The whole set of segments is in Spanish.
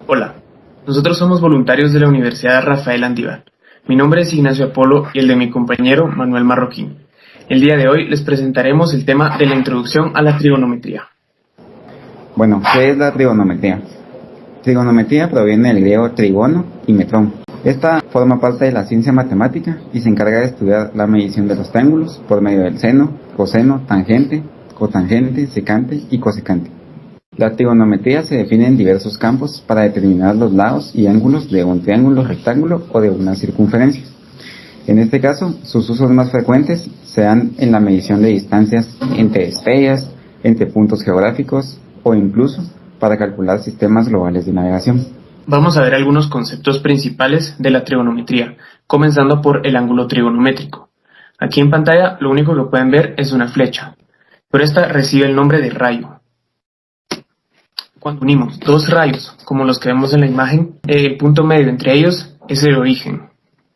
Hola, nosotros somos voluntarios de la Universidad Rafael Andívar. Mi nombre es Ignacio Apolo y el de mi compañero Manuel Marroquín. El día de hoy les presentaremos el tema de la introducción a la trigonometría. Bueno, ¿qué es la trigonometría? Trigonometría proviene del griego trigono y metrón. Esta forma parte de la ciencia matemática y se encarga de estudiar la medición de los triángulos por medio del seno, coseno, tangente, cotangente, secante y cosecante. La trigonometría se define en diversos campos para determinar los lados y ángulos de un triángulo rectángulo o de una circunferencia. En este caso, sus usos más frecuentes se dan en la medición de distancias entre estrellas, entre puntos geográficos o incluso para calcular sistemas globales de navegación. Vamos a ver algunos conceptos principales de la trigonometría, comenzando por el ángulo trigonométrico. Aquí en pantalla lo único que pueden ver es una flecha, pero esta recibe el nombre de rayo. Cuando unimos dos rayos, como los que vemos en la imagen, el punto medio entre ellos es el origen.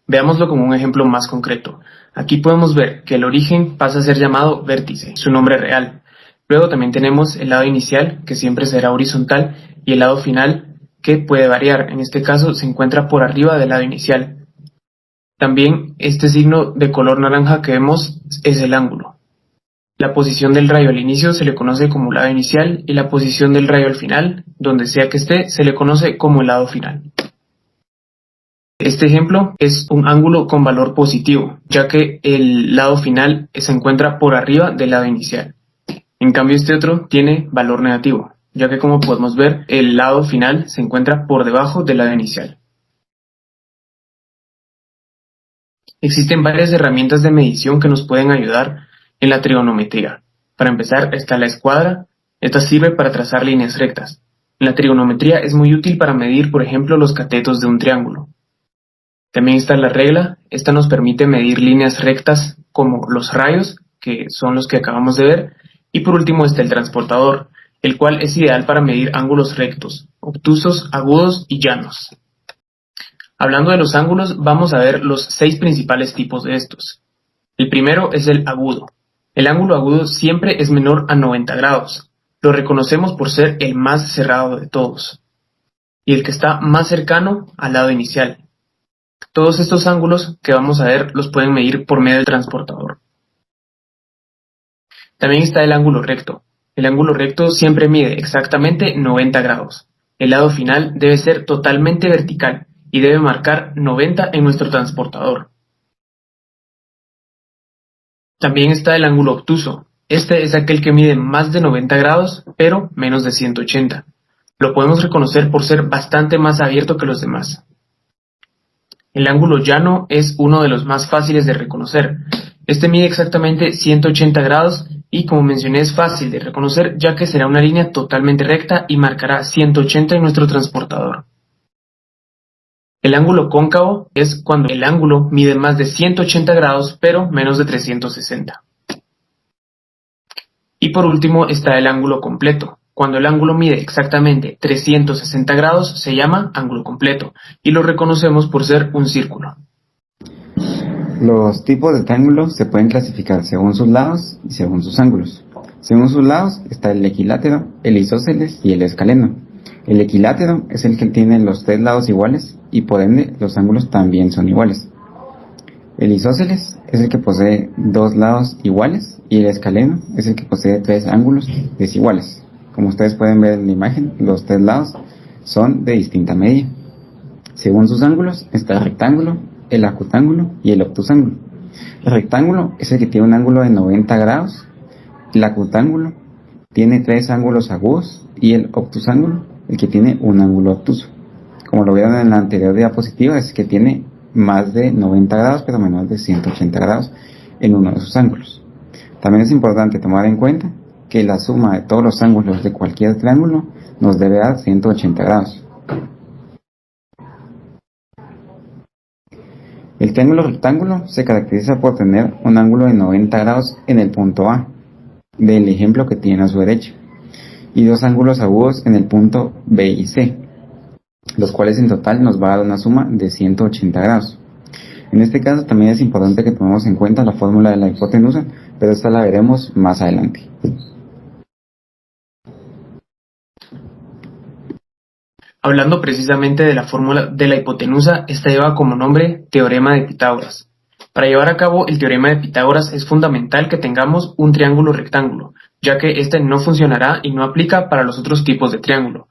Veámoslo como un ejemplo más concreto. Aquí podemos ver que el origen pasa a ser llamado vértice, su nombre real. Luego también tenemos el lado inicial, que siempre será horizontal, y el lado final, que puede variar. En este caso se encuentra por arriba del lado inicial. También este signo de color naranja que vemos es el ángulo. La posición del rayo al inicio se le conoce como lado inicial y la posición del rayo al final, donde sea que esté, se le conoce como el lado final. Este ejemplo es un ángulo con valor positivo, ya que el lado final se encuentra por arriba del lado inicial. En cambio, este otro tiene valor negativo, ya que como podemos ver, el lado final se encuentra por debajo del lado inicial. Existen varias herramientas de medición que nos pueden ayudar en la trigonometría. Para empezar está la escuadra. Esta sirve para trazar líneas rectas. En la trigonometría es muy útil para medir, por ejemplo, los catetos de un triángulo. También está la regla. Esta nos permite medir líneas rectas como los rayos, que son los que acabamos de ver. Y por último está el transportador, el cual es ideal para medir ángulos rectos, obtusos, agudos y llanos. Hablando de los ángulos, vamos a ver los 6 principales tipos de estos. El primero es el agudo. El ángulo agudo siempre es menor a 90 grados. Lo reconocemos por ser el más cerrado de todos y el que está más cercano al lado inicial. Todos estos ángulos que vamos a ver los pueden medir por medio del transportador. También está el ángulo recto. El ángulo recto siempre mide exactamente 90 grados. El lado final debe ser totalmente vertical y debe marcar 90 en nuestro transportador. También está el ángulo obtuso. Este es aquel que mide más de 90 grados, pero menos de 180. Lo podemos reconocer por ser bastante más abierto que los demás. El ángulo llano es uno de los más fáciles de reconocer. Este mide exactamente 180 grados y, como mencioné, es fácil de reconocer ya que será una línea totalmente recta y marcará 180 en nuestro transportador. El ángulo cóncavo es cuando el ángulo mide más de 180 grados pero menos de 360. Y por último está el ángulo completo. Cuando el ángulo mide exactamente 360 grados se llama ángulo completo y lo reconocemos por ser un círculo. Los tipos de triángulos se pueden clasificar según sus lados y según sus ángulos. Según sus lados está el equilátero, el isósceles y el escaleno. El equilátero es el que tiene los 3 lados iguales y por ende los ángulos también son iguales. El isósceles es el que posee 2 lados iguales y el escaleno es el que posee 3 ángulos desiguales. Como ustedes pueden ver en la imagen, los 3 lados son de distinta medida. Según sus ángulos está el rectángulo, el acutángulo y el obtusángulo. El rectángulo es el que tiene un ángulo de 90 grados, el acutángulo tiene 3 ángulos agudos y el obtusángulo el que tiene un ángulo obtuso. Como lo vieron en la anterior diapositiva, es que tiene más de 90 grados pero menos de 180 grados en uno de sus ángulos. También es importante tomar en cuenta que la suma de todos los ángulos de cualquier triángulo nos debe dar 180 grados. El triángulo rectángulo se caracteriza por tener un ángulo de 90 grados en el punto A del ejemplo que tiene a su derecha y 2 ángulos agudos en el punto B y C, los cuales en total nos va a dar una suma de 180 grados. En este caso también es importante que tomemos en cuenta la fórmula de la hipotenusa, pero esta la veremos más adelante. Hablando precisamente de la fórmula de la hipotenusa, esta lleva como nombre teorema de Pitágoras. Para llevar a cabo el teorema de Pitágoras es fundamental que tengamos un triángulo rectángulo, ya que este no funcionará y no aplica para los otros tipos de triángulo.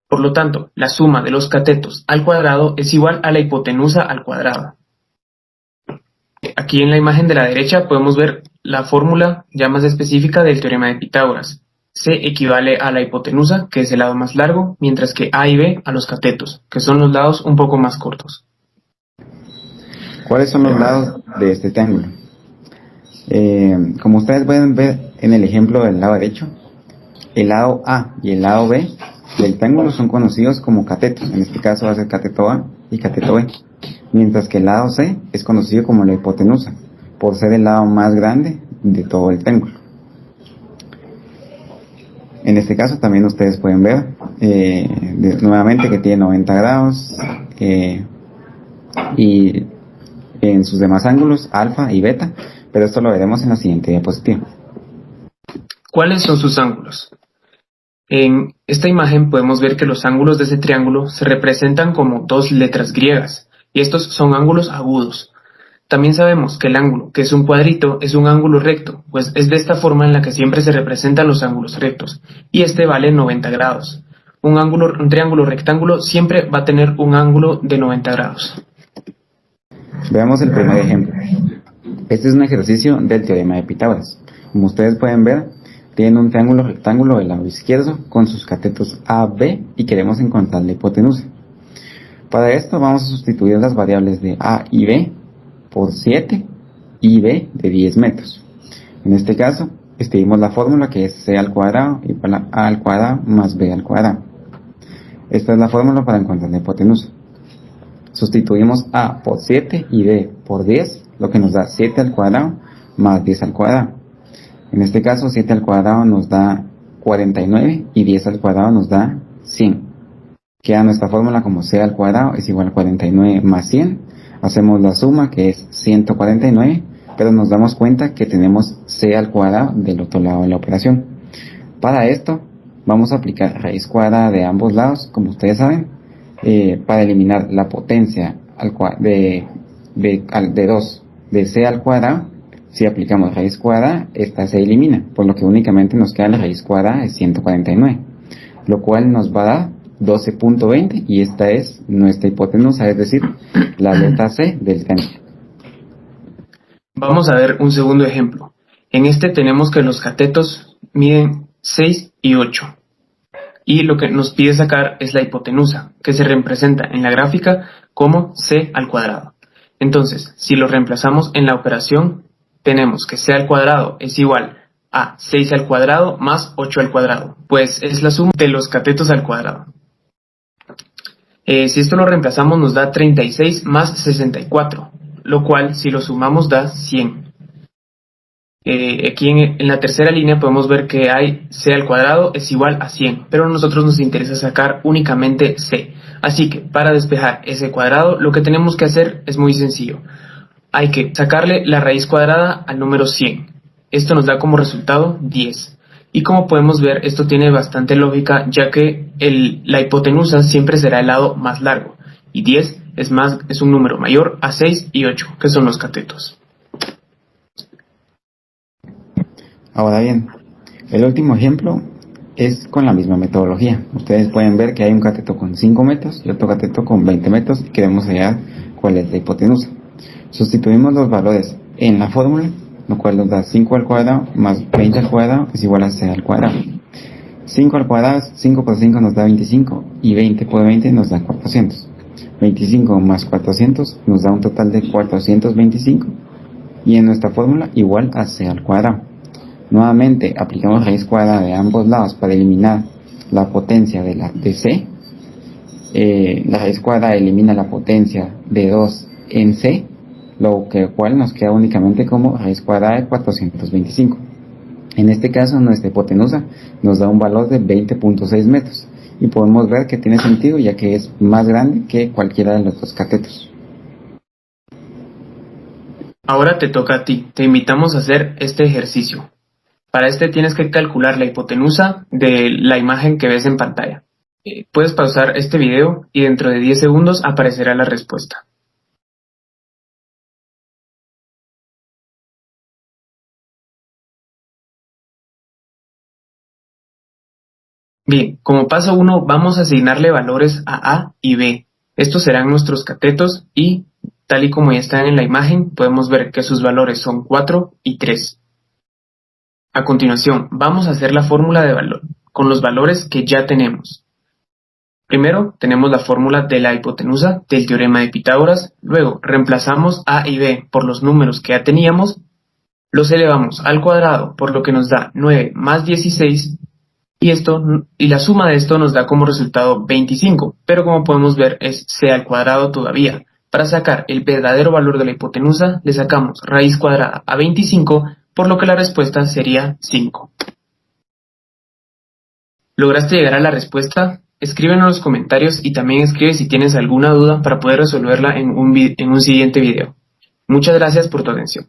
Por lo tanto, la suma de los catetos al cuadrado es igual a la hipotenusa al cuadrado. Aquí en la imagen de la derecha podemos ver la fórmula ya más específica del teorema de Pitágoras. C equivale a la hipotenusa, que es el lado más largo, mientras que A y B a los catetos, que son los lados un poco más cortos. ¿Cuáles son los lados de este triángulo? Como ustedes pueden ver en el ejemplo del lado derecho, el lado A y el lado B del triángulo son conocidos como catetos. En este caso va a ser cateto A y cateto B. Mientras que el lado C es conocido como la hipotenusa, por ser el lado más grande de todo el triángulo. En este caso también ustedes pueden ver nuevamente que tiene 90 grados y en sus demás ángulos, alfa y beta, pero esto lo veremos en la siguiente diapositiva. ¿Cuáles son sus ángulos? En esta imagen podemos ver que los ángulos de ese triángulo se representan como dos letras griegas, y estos son ángulos agudos. También sabemos que el ángulo, que es un cuadrito, es un ángulo recto, pues es de esta forma en la que siempre se representan los ángulos rectos, y este vale 90 grados. Un triángulo rectángulo siempre va a tener un ángulo de 90 grados. Veamos el primer ejemplo. Este es un ejercicio del teorema de Pitágoras. Como ustedes pueden ver, tiene un triángulo rectángulo del lado izquierdo con sus catetos A, B y queremos encontrar la hipotenusa. Para esto vamos a sustituir las variables de A y B por 7 y B de 10 metros. En este caso, escribimos la fórmula que es C al cuadrado igual a A al cuadrado más B al cuadrado. Esta es la fórmula para encontrar la hipotenusa. Sustituimos A por 7 y B por 10, lo que nos da 7 al cuadrado más 10 al cuadrado. En este caso, 7 al cuadrado nos da 49 y 10 al cuadrado nos da 100. Queda nuestra fórmula como C al cuadrado es igual a 49 más 100. Hacemos la suma que es 149, pero nos damos cuenta que tenemos C al cuadrado del otro lado de la operación. Para esto vamos a aplicar raíz cuadrada de ambos lados, como ustedes saben, para eliminar la potencia de 2 de C al cuadrado. Si aplicamos raíz cuadrada, esta se elimina, por lo que únicamente nos queda la raíz cuadrada de 149, lo cual nos va a dar 12.20 y esta es nuestra hipotenusa, es decir, la letra C del triángulo. Vamos a ver un segundo ejemplo. En este tenemos que los catetos miden 6 y 8. Y lo que nos pide sacar es la hipotenusa, que se representa en la gráfica como C al cuadrado. Entonces, si lo reemplazamos en la operación, tenemos que C al cuadrado es igual a 6 al cuadrado más 8 al cuadrado, pues es la suma de los catetos al cuadrado. Si esto lo reemplazamos nos da 36 más 64, lo cual si lo sumamos da 100. Aquí en la tercera línea podemos ver que hay C al cuadrado es igual a 100, pero a nosotros nos interesa sacar únicamente C. Así que para despejar ese cuadrado lo que tenemos que hacer es muy sencillo. Hay que sacarle la raíz cuadrada al número 100. Esto nos da como resultado 10. Y como podemos ver, esto tiene bastante lógica, ya que la hipotenusa siempre será el lado más largo, y 10 es un número mayor a 6 y 8, que son los catetos. Ahora bien, el último ejemplo es con la misma metodología. Ustedes pueden ver que hay un cateto con 5 metros y otro cateto con 20 metros y queremos hallar cuál es la hipotenusa. Sustituimos los valores en la fórmula, lo cual nos da 5 al cuadrado más 20 al cuadrado es igual a C al cuadrado. 5 al cuadrado, 5 por 5 nos da 25 y 20 por 20 nos da 400. 25 más 400 nos da un total de 425 y en nuestra fórmula igual a C al cuadrado. Nuevamente aplicamos raíz cuadrada de ambos lados para eliminar la potencia de C. La raíz cuadrada elimina la potencia de 2 en C, lo cual nos queda únicamente como raíz cuadrada de 425. En este caso nuestra hipotenusa nos da un valor de 20.6 metros y podemos ver que tiene sentido ya que es más grande que cualquiera de los dos catetos. Ahora te toca a ti, te invitamos a hacer este ejercicio. Para este tienes que calcular la hipotenusa de la imagen que ves en pantalla. Puedes pausar este video y dentro de 10 segundos aparecerá la respuesta. Bien, como paso 1 vamos a asignarle valores a A y B. Estos serán nuestros catetos y, tal y como ya están en la imagen, podemos ver que sus valores son 4 y 3. A continuación, vamos a hacer la fórmula de valor con los valores que ya tenemos. Primero, tenemos la fórmula de la hipotenusa del teorema de Pitágoras. Luego, reemplazamos A y B por los números que ya teníamos. Los elevamos al cuadrado, por lo que nos da 9 más 16. Y la suma de esto nos da como resultado 25, pero como podemos ver es c al cuadrado todavía. Para sacar el verdadero valor de la hipotenusa, le sacamos raíz cuadrada a 25, por lo que la respuesta sería 5. ¿Lograste llegar a la respuesta? Escríbelo en los comentarios y también escribe si tienes alguna duda para poder resolverla en un siguiente video. Muchas gracias por tu atención.